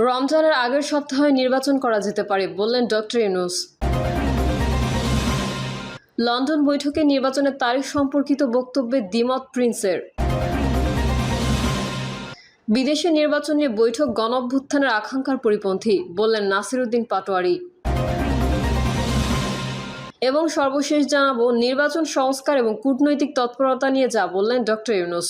রমজানের আগের সপ্তাহে নির্বাচন করা যেতে পারে বললেন ডক্টর ইউনূস। লন্ডন বৈঠকে নির্বাচনের তারিখ সম্পর্কিত বক্তব্যে দ্বিমত প্রিন্সের। বিদেশে নির্বাচন নিয়ে বৈঠক গণঅভ্যুত্থানের আকাঙ্ক্ষার পরিপন্থী বললেন নাসির উদ্দিন পাটোয়ারি। এবং সর্বশেষ জানাবো নির্বাচন সংস্কার এবং কূটনৈতিক তৎপরতা নিয়ে যা বললেন ডক্টর ইউনূস।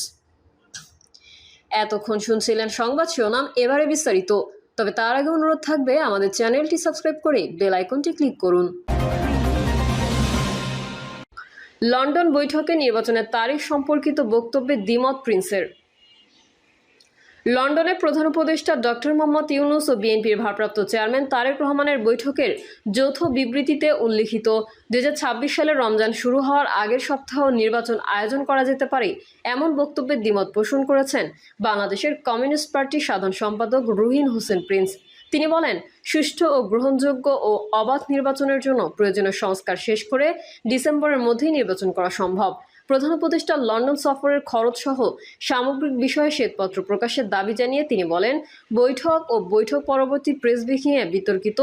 এতক্ষণ শুনছিলেন সংবাদ শিরোনাম, এবারে বিস্তারিত। তবে তার আগে অনুরোধ থাকবে আমাদের চ্যানেলটি সাবস্ক্রাইব করে বেল আইকনটি ক্লিক করুন। লন্ডন বৈঠকে নির্বাচনের তারিখ সম্পর্কিত বক্তব্যে দ্বিমত প্রিন্সের। লন্ডনে প্রধান উপদেষ্টা ডক্টর মোহাম্মদ ইউনূস ও বিএনপির ভারপ্রাপ্ত চেয়ারম্যান তারেক রহমানের বৈঠকের যৌথ বিবৃতিতে উল্লিখিত 2026 সালের রমজান শুরু হওয়ার আগের সপ্তাহ নির্বাচন আয়োজন করা যেতে পারে এমন বক্তব্যে দ্বিমত পোষণ করেছেন বাংলাদেশের কমিউনিস্ট পার্টির সাধারণ সম্পাদক রুহিন হোসেন প্রিন্স। তিনি বলেন, সুষ্ঠু ও গ্রহণযোগ্য ও অবাধ নির্বাচনের জন্য প্রয়োজনীয় সংস্কার শেষ করে ডিসেম্বরের মধ্যেই নির্বাচন করা সম্ভব। প্রধান উপদেষ্টা লন্ডন সফরের খরচ সহ সামগ্রিক বিষয়ে শ্বেতপত্র প্রকাশের দাবি জানিয়ে তিনি বলেন, বৈঠক ও বৈঠক পরবর্তী প্রেস ব্রিফিংয়ে বিতর্কিত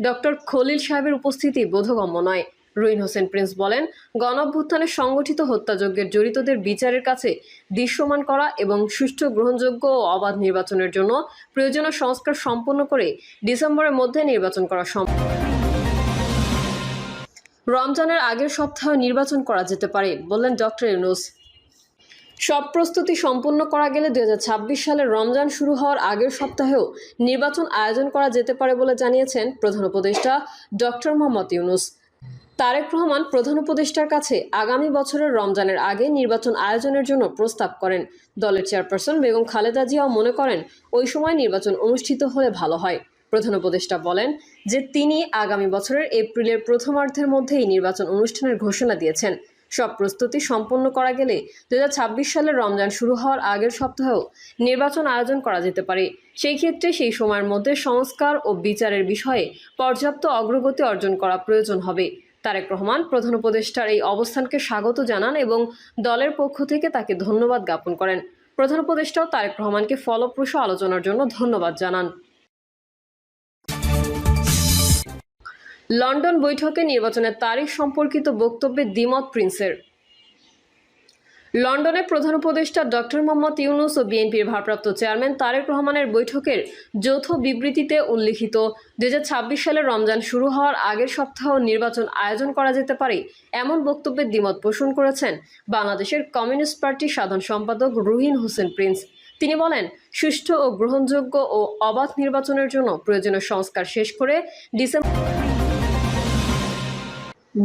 ডক্টর খলিল সাহেবের উপস্থিতি বোধগম্য নয়। রুহিন হোসেন প্রিন্স বলেন, গণঅভ্যুত্থানে সংগঠিত হত্যাযজ্ঞের জড়িতদের বিচারের কাছে দৃশ্যমান করা এবং সুষ্ঠু, গ্রহণযোগ্য ও অবাধ নির্বাচনের জন্য প্রয়োজনীয় সংস্কার সম্পন্ন করে ডিসেম্বরের মধ্যে নির্বাচন করা সম্ভব। রমজানের আগের সপ্তাহে নির্বাচন করা যেতে পারে বললেন ডক্টর ইউনূস। সব প্রস্তুতি সম্পন্ন করা গেলে 2026 সালের রমজান শুরু হওয়ার আগের সপ্তাহেও নির্বাচন আয়োজন করা যেতে পারে বলে জানিয়েছেন প্রধান উপদেষ্টা ডক্টর মোহাম্মদ ইউনূস। তারেক রহমান প্রধান উপদেষ্টার কাছে আগামী বছরের রমজানের আগে নির্বাচন আয়োজনের জন্য প্রস্তাব করেন। দলের চেয়ারপারসন বেগম খালেদা জিয়াও মনে করেন ওই সময় নির্বাচন অনুষ্ঠিত হলে ভালো হয়। প্রধান উপদেষ্টা বলেন যে তিনি আগামী বছরের এপ্রিলের প্রথমার্ধের মধ্যেই নির্বাচন অনুষ্ঠানের ঘোষণা দিয়েছেন। সব প্রস্তুতি সম্পন্ন করা গেলে 2026 সালের রমজান শুরু হওয়ার আগের সপ্তাহেও নির্বাচন আয়োজন করা যেতে পারে। সেই ক্ষেত্রে সেই সময়ের মধ্যে সংস্কার ও বিচারের বিষয়ে পর্যাপ্ত অগ্রগতি অর্জন করা প্রয়োজন হবে। তারেক রহমান প্রধান উপদেষ্টার এই অবস্থানকে স্বাগত জানান এবং দলের পক্ষ থেকে তাকে ধন্যবাদ জ্ঞাপন করেন। প্রধান উপদেষ্টাও তারেক রহমানকে ফলপ্রসূ আলোচনার জন্য ধন্যবাদ জানান। লন্ডন বৈঠকে নির্বাচনের তারিখ সম্পর্কিত বক্তব্যে দ্বিমত প্রিন্সের। লন্ডনে প্রধান উপদেষ্টা ডক্টর মোহাম্মদ ইউনূস ও বিএনপির ভারপ্রাপ্ত চেয়ারম্যান তারেক রহমানের বৈঠকের যৌথ বিবৃতিতে উল্লিখিত 2026 সালের রমজান শুরু হওয়ার আগের সপ্তাহ নির্বাচন আয়োজন করা যেতে পারে এমন বক্তব্যে দ্বিমত পোষণ করেছেন বাংলাদেশের কমিউনিস্ট পার্টির সাধারণ সম্পাদক রুহিন হোসেন প্রিন্স। তিনি বলেন, সুষ্ঠু ও গ্রহণযোগ্য ও অবাধ নির্বাচনের জন্য প্রয়োজনীয় সংস্কার শেষ করে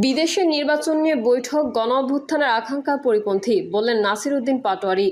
বিদেশে নির্বাচন নিয়ে বৈঠক গণঅভ্যুত্থানের আকাঙ্ক্ষার পরিপন্থী বললেন নাসির উদ্দিন পাটোয়ারি।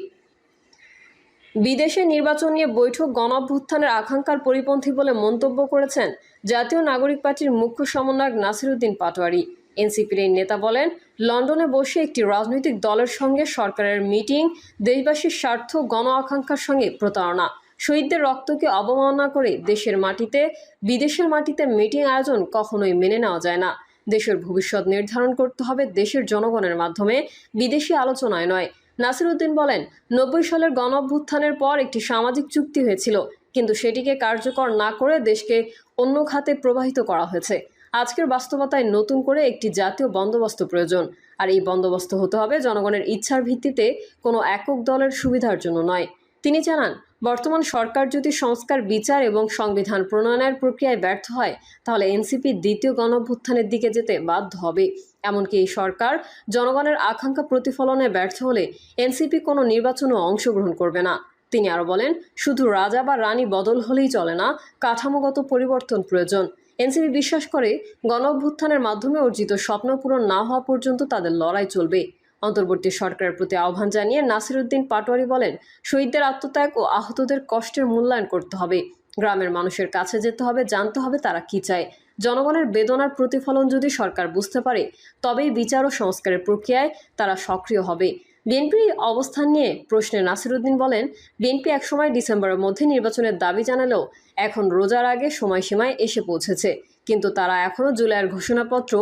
বিদেশে নির্বাচন নিয়ে বৈঠক গণঅভ্যুত্থানের আকাঙ্ক্ষার পরিপন্থী বলে মন্তব্য করেছেন জাতীয় নাগরিক পার্টির মুখ্য সমন্বয়ক নাসির উদ্দিন পাটোয়ারি। এনসিপির এই নেতা বলেন, লন্ডনে বসে একটি রাজনৈতিক দলের সঙ্গে সরকারের মিটিং দেশবাসীর স্বার্থ গণ আকাঙ্ক্ষার সঙ্গে প্রতারণা। শহীদদের রক্তকে অবমাননা করে দেশের মাটিতে বিদেশের মাটিতে মিটিং আয়োজন কখনোই মেনে নেওয়া যায় না। দেশের ভবিষ্যৎ নির্ধারণ করতে হবে দেশের জনগণের মাধ্যমে, বিদেশি আলোচনায় নয়। নাসির উদ্দিন বলেন, 90 সালের গণঅভ্যুত্থানের পর একটি সামাজিক চুক্তি হয়েছিল, কিন্তু সেটিকে কার্যকর না করে দেশকে অন্য খাতে প্রবাহিত করা হয়েছে। আজকের বাস্তবতায় নতুন করে একটি জাতীয় বন্দোবস্ত প্রয়োজন, আর এই বন্দোবস্ত হতে হবে জনগণের ইচ্ছার ভিত্তিতে, কোনো একক দলের সুবিধার জন্য নয়। তিনি জানান, বর্তমান সরকার যদি সংস্কার, বিচার এবং সংবিধান প্রণয়নের প্রক্রিয়ায় ব্যর্থ হয় তাহলে এনসিপি দ্বিতীয় গণঅভ্যুত্থানের দিকে যেতে বাধ্য হবে। এমনকি এই সরকার জনগণের আকাঙ্ক্ষা প্রতিফলনে ব্যর্থ হলে এনসিপি কোনো নির্বাচনেও অংশগ্রহণ করবে না। তিনি আরও বলেন, শুধু রাজা বা রানী বদল হলেই চলে না, কাঠামোগত পরিবর্তন প্রয়োজন। এনসিপি বিশ্বাস করে গণঅভ্যুত্থানের মাধ্যমে অর্জিত স্বপ্ন পূরণ না হওয়া পর্যন্ত তাদের লড়াই চলবে। অন্তর্বর্তী সরকারের প্রতি আহ্বান জানিয়ে নাসির উদ্দিন পাটোয়ারি বলেন, শহীদদের আত্মত্যাগ ও আহতদের কষ্টের মূল্যায়ন করতে হবে। গ্রামের মানুষের কাছে যেতে হবে, জানতে হবে তারা কি চায়। জনগণের বেদনার প্রতিফলন যদি সরকার বুঝতে পারে তবেই বিচার ও সংস্কারের প্রক্রিয়ায় তারা সক্রিয় হবে। বিএনপির অবস্থান নিয়ে প্রশ্নে নাসির উদ্দিন বলেন, বিএনপি একসময় ডিসেম্বরের মধ্যে নির্বাচনের দাবি জানালেও এখন রোজার আগে সময়সীমায় এসে পৌঁছেছে, কিন্তু তারা এখনও জুলাইয়ের ঘোষণাপত্র,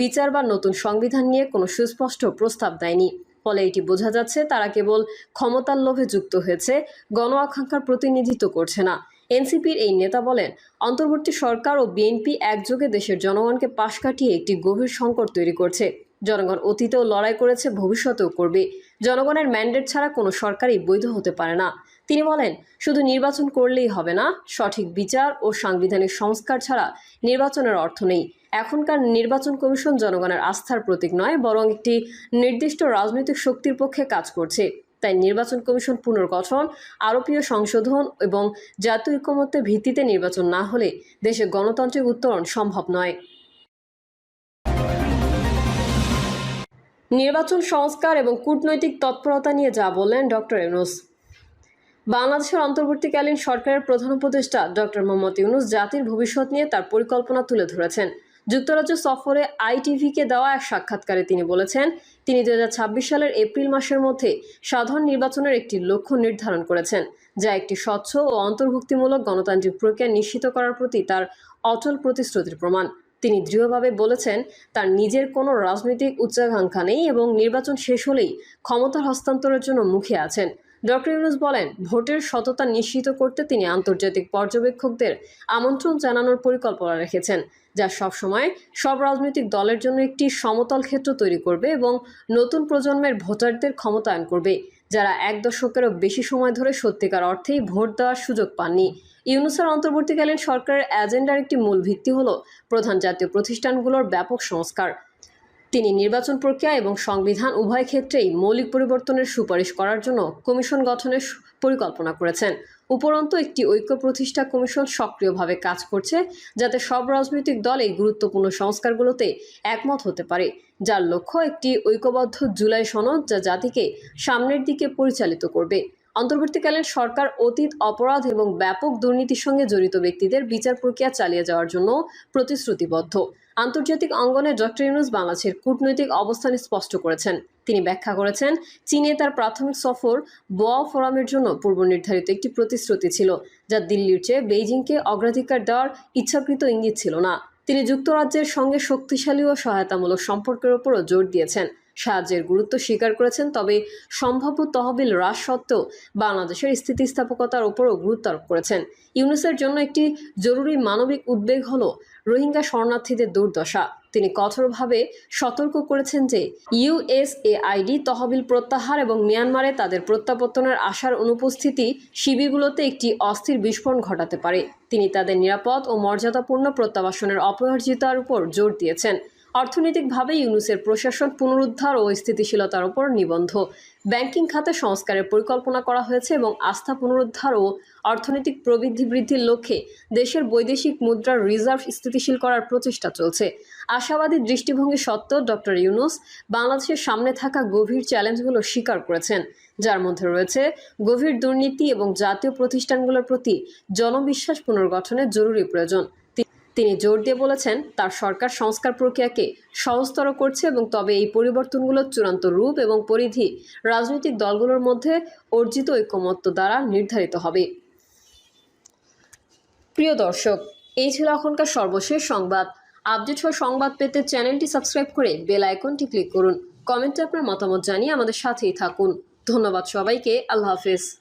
বিচার বা নতুন সংবিধান নিয়ে কোনো সুস্পষ্ট প্রস্তাব দেয়নি। ফলে এটি বোঝা যাচ্ছে তারা কেবল ক্ষমতার লোভে যুক্ত হয়েছে, গণ আকাঙ্ক্ষার প্রতিনিধিত্ব করছে না। এনসিপির এই নেতা বলেন, অন্তর্বর্তী সরকার ও বিএনপি একযোগে দেশের জনগণকে পাশ কাটিয়ে একটি গভীর সংকট তৈরি করছে। জনগণ অতীতেও লড়াই করেছে, ভবিষ্যতেও করবে। জনগণের ম্যান্ডেট ছাড়া কোনো সরকারই বৈধ হতে পারে না। তিনি বলেন, শুধু নির্বাচন করলেই হবে না, সঠিক বিচার ও সাংবিধানিক সংস্কার ছাড়া নির্বাচনের অর্থ নেই। এখনকার নির্বাচন কমিশন জনগণের আস্থার প্রতীক নয়, বরং একটি নির্দিষ্ট রাজনৈতিক শক্তির পক্ষে কাজ করছে। তাই নির্বাচন কমিশন পুনর্গঠন, আরোপীয় সংশোধন এবং জাতীয় ঐকমত্যের ভিত্তিতে নির্বাচন না হলে দেশে গণতান্ত্রিক উত্তরণ সম্ভব নয়। নির্বাচন সংস্কার এবং কূটনৈতিক তৎপরতা নিয়ে যা বললেন ডক্টর ইউনূস। বাংলাদেশের অন্তর্বর্তীকালীন সরকারের প্রধান উপদেষ্টা ডক্টর মোহাম্মদ ইউনূস জাতির ভবিষ্যৎ নিয়ে তার পরিকল্পনা তুলে ধরেছেন। যুক্তরাজ্য সফরে আইটিভিকে দেওয়া এক সাক্ষাৎকারে তিনি বলেছেন, তিনি 2026 সালের এপ্রিল মাসের মধ্যে সাধারণ নির্বাচনের একটি লক্ষ্য নির্ধারণ করেছেন, যা একটি স্বচ্ছ ও অন্তর্ভুক্তিমূলক গণতান্ত্রিক প্রক্রিয়া নিশ্চিত করার প্রতি তার অটল প্রতিশ্রুতির প্রমাণ। তিনি দৃঢ়ভাবে বলেছেন, তার নিজের কোনো রাজনৈতিক উচ্চাকাঙ্ক্ষা নেই এবং নির্বাচন শেষ হলেই ক্ষমতার হস্তান্তরের জন্য মুখিয়ে আছেন। ডক্টর ইউনূস বলেন, ভোটের সততা নিশ্চিত করতে তিনি আন্তর্জাতিক পর্যবেক্ষকদের আমন্ত্রণ জানানোর পরিকল্পনা রেখেছেন, যা সবসময় সব রাজনৈতিক দলের জন্য একটি সমতল ক্ষেত্র তৈরি করবে এবং নতুন প্রজন্মের ভোটারদের ক্ষমতায়ন করবে, যারা এক দশকেরও বেশি সময় ধরে সত্যিকার অর্থেই ভোট দেওয়ার সুযোগ পাননি। ইউনূসের অন্তর্বর্তীকালীন সরকারের এজেন্ডার একটি মূল ভিত্তি হল প্রধান জাতীয় প্রতিষ্ঠানগুলোর ব্যাপক সংস্কার। তিনি নির্বাচন প্রক্রিয়া এবং সংবিধান উভয় ক্ষেত্রেই মৌলিক পরিবর্তনের সুপারিশ করার জন্য কমিশন গঠনের পরিকল্পনা করেছেন। উপরন্তু একটি ঐক্য প্রতিষ্ঠা কমিশন সক্রিয়ভাবে কাজ করছে, যাতে সব রাজনৈতিক দল এই গুরুত্বপূর্ণ সংস্কারগুলোতে একমত হতে পারে, যার লক্ষ্য একটি ঐক্যবদ্ধ জুলাই সনদ, যা জাতিকে সামনের দিকে পরিচালিত করবে। অন্তর্বর্তীকালীন সরকার অতীত অপরাধ এবং ব্যাপক দুর্নীতির সঙ্গে জড়িত ব্যক্তিদের বিচার প্রক্রিয়া চালিয়ে যাওয়ার জন্য প্রতিশ্রুতিবদ্ধ। আন্তর্জাতিক অঙ্গনে ডক্টর ইউনূস বাংলাদেশের কূটনৈতিক অবস্থান স্পষ্ট করেছেন। তিনি ব্যাখ্যা করেছেন, চীনে তার প্রাথমিক সফর বোয়া ফোরামের জন্য পূর্ব নির্ধারিত একটি প্রতিশ্রুতি ছিল, যা দিল্লির চেয়ে বেইজিংকে অগ্রাধিকার দেওয়ার ইচ্ছাকৃত ইঙ্গিত ছিল না। তিনি যুক্তরাজ্যের সঙ্গে শক্তিশালী ও সহায়তামূলক সম্পর্কের উপরও জোর দিয়েছেন, সাহায্যের গুরুত্ব স্বীকার করেছেন, তবে সম্ভাব্য তহবিল হ্রাস সত্ত্বেও বাংলাদেশের স্থিতিস্থাপকতার উপরও গুরুত্ব আরোপ করেছেন। ইউনূসের জন্য একটি জরুরি মানবিক উদ্বেগ হল রোহিঙ্গা শরণার্থীদের দুর্দশা। তিনি কঠোরভাবে সতর্ক করেছেন যে ইউএসএআইডি তহবিল প্রত্যাহার এবং মিয়ানমারে তাদের প্রত্যাবর্তনের আশার অনুপস্থিতি শিবিরগুলোতে একটি অস্থির বিস্ফোরণ ঘটাতে পারে। তিনি তাদের নিরাপদ ও মর্যাদাপূর্ণ প্রত্যাবাসনের অপরিহার্যতার উপর জোর দিয়েছেন। অর্থনৈতিকভাবে ইউনূসের প্রশাসন পুনরুদ্ধার ও স্থিতিশীলতার উপর নিবদ্ধ। ব্যাংকিং খাতে সংস্কারের পরিকল্পনা করা হয়েছে এবং আস্থা পুনরুদ্ধার ও অর্থনৈতিক প্রবৃদ্ধি বৃদ্ধির লক্ষ্যে দেশের বৈদেশিক মুদ্রার রিজার্ভ স্থিতিশীল করার প্রচেষ্টা চলছে। আশাবাদী দৃষ্টিভঙ্গি সত্ত্বেও ডক্টর ইউনূস বাংলাদেশের সামনে থাকা গভীর চ্যালেঞ্জগুলো স্বীকার করেছেন, যার মধ্যে রয়েছে গভীর দুর্নীতি এবং জাতীয় প্রতিষ্ঠানগুলোর প্রতি জনবিশ্বাস পুনর্গঠনের জরুরি প্রয়োজন। তিনি জোর দিয়ে বলেছেন, তার সরকার সংস্কার প্রক্রিয়াকে সহজতর করছে এবং তবে এই পরিবর্তনগুলোর চূড়ান্ত রূপ এবং পরিধি রাজনৈতিক দলগুলোর মধ্যে অর্জিত ঐকমত্য দ্বারা নির্ধারিত হবে। প্রিয় দর্শক, এই ছিল এখনকার সর্বশেষ সংবাদ। আপডেট হওয়া সংবাদ পেতে চ্যানেলটি সাবস্ক্রাইব করে বেল আইকনটি ক্লিক করুন। কমেন্টে আপনার মতামত জানিয়ে আমাদের সাথেই থাকুন। ধন্যবাদ সবাইকে। আল্লাহ হাফেজ।